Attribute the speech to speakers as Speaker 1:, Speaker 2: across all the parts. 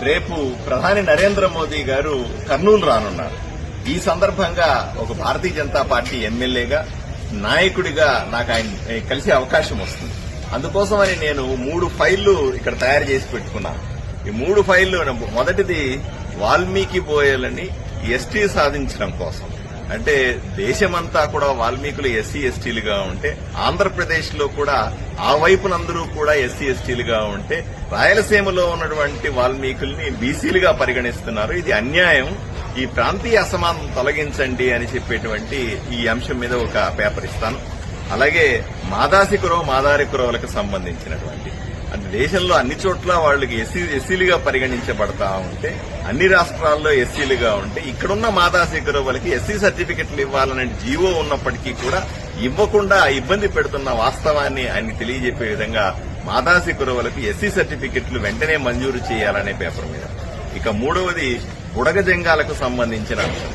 Speaker 1: రేపు ప్రధాని నరేంద్ర మోదీ గారు కర్నూలు రానున్నారు. ఈ సందర్భంగా ఒక భారతీయ జనతా పార్టీ ఎమ్మెల్యేగా నాయకుడిగా నాకు ఆయన కలిసే అవకాశం వస్తుంది. అందుకోసమని నేను 3 ఫైళ్లు ఇక్కడ తయారు చేసి పెట్టుకున్నాను. ఈ 3 ఫైళ్లు మొదటిది వాల్మీకి బోయలని ఎస్టీ సాధించడం కోసం. అంటే దేశమంతా కూడా వాల్మీకులు ఎస్సీ ఎస్టీలుగా ఉంటే, ఆంధ్రప్రదేశ్ లో కూడా ఆ వైపునందరూ కూడా ఎస్సీ ఎస్టీలుగా ఉంటే, రాయలసీమలో ఉన్నటువంటి వాల్మీకుల్ని బీసీలుగా పరిగణిస్తున్నారు. ఇది అన్యాయం. ఈ ప్రాంతీయ అసమానం తొలగించండి అని చెప్పేటువంటి ఈ అంశం మీద ఒక పేపర్ ఇస్తాను. అలాగే మాదాసి కురవ మాదారి కురవలకు సంబంధించినటువంటి, అంటే దేశంలో అన్ని చోట్ల వాళ్ళకి ఎస్సీలుగా పరిగణించబడతా ఉంటే, అన్ని రాష్ట్రాల్లో ఎస్సీలుగా ఉంటే, ఇక్కడున్న మాదాసి కురవలకి ఎస్సీ సర్టిఫికెట్లు ఇవ్వాలనే జీవో ఉన్నప్పటికీ కూడా ఇవ్వకుండా ఇబ్బంది పెడుతున్న వాస్తవాన్ని ఆయన తెలియజెప్పే విధంగా మాదాసి కురవలకు ఎస్సీ సర్టిఫికెట్లు వెంటనే మంజూరు చేయాలనే పేపర్ మీద. ఇక మూడవది బుడగ జంగాలకు సంబంధించిన అంశం.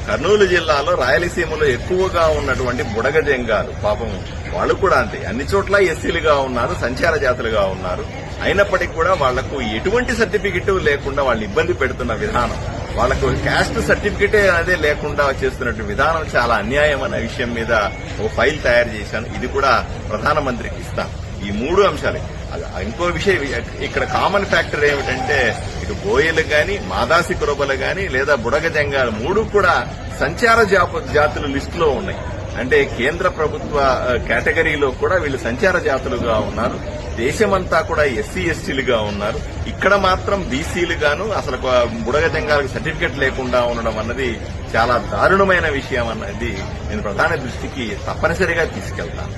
Speaker 1: కర్నూలు జిల్లాలో రాయలసీమలో ఎక్కువగా ఉన్నటువంటి బుడగ జంగాలు, పాపం వాళ్ళు కూడా అంతే, అన్ని చోట్ల ఎస్సీలుగా ఉన్నారు, సంచార జాతులుగా ఉన్నారు. అయినప్పటికీ కూడా వాళ్లకు ఎటువంటి సర్టిఫికెట్ లేకుండా వాళ్ళు ఇబ్బంది పెడుతున్న విధానం, వాళ్లకు క్యాస్ట్ సర్టిఫికెటే అదే లేకుండా చేస్తున్నట్టు విధానం చాలా అన్యాయం అనే విషయం మీద ఓ ఫైల్ తయారు చేశాను. ఇది కూడా ప్రధానమంత్రికి ఇస్తాను. ఈ 3 అంశాలే. ఇంకో విషయం, ఇక్కడ కామన్ ఫ్యాక్టర్ ఏమిటంటే, ఇటు బోయలు గాని, మాదాసి కురబలు గాని, లేదా బుడగ జంగాలు 3 కూడా సంచార జాతుల లిస్టులో ఉన్నాయి. అంటే కేంద్ర ప్రభుత్వ కేటగిరీలో కూడా వీళ్ళు సంచార జాతులుగా ఉన్నారు. దేశమంతా కూడా ఎస్సీ ఎస్టీలుగా ఉన్నారు. ఇక్కడ మాత్రం బీసీలుగాను, అసలు బుడగ జంగాలకు సర్టిఫికెట్ లేకుండా ఉండడం అన్నది చాలా దారుణమైన విషయం అన్నది నేను ప్రధాని దృష్టికి తప్పనిసరిగా తీసుకెళ్తాను.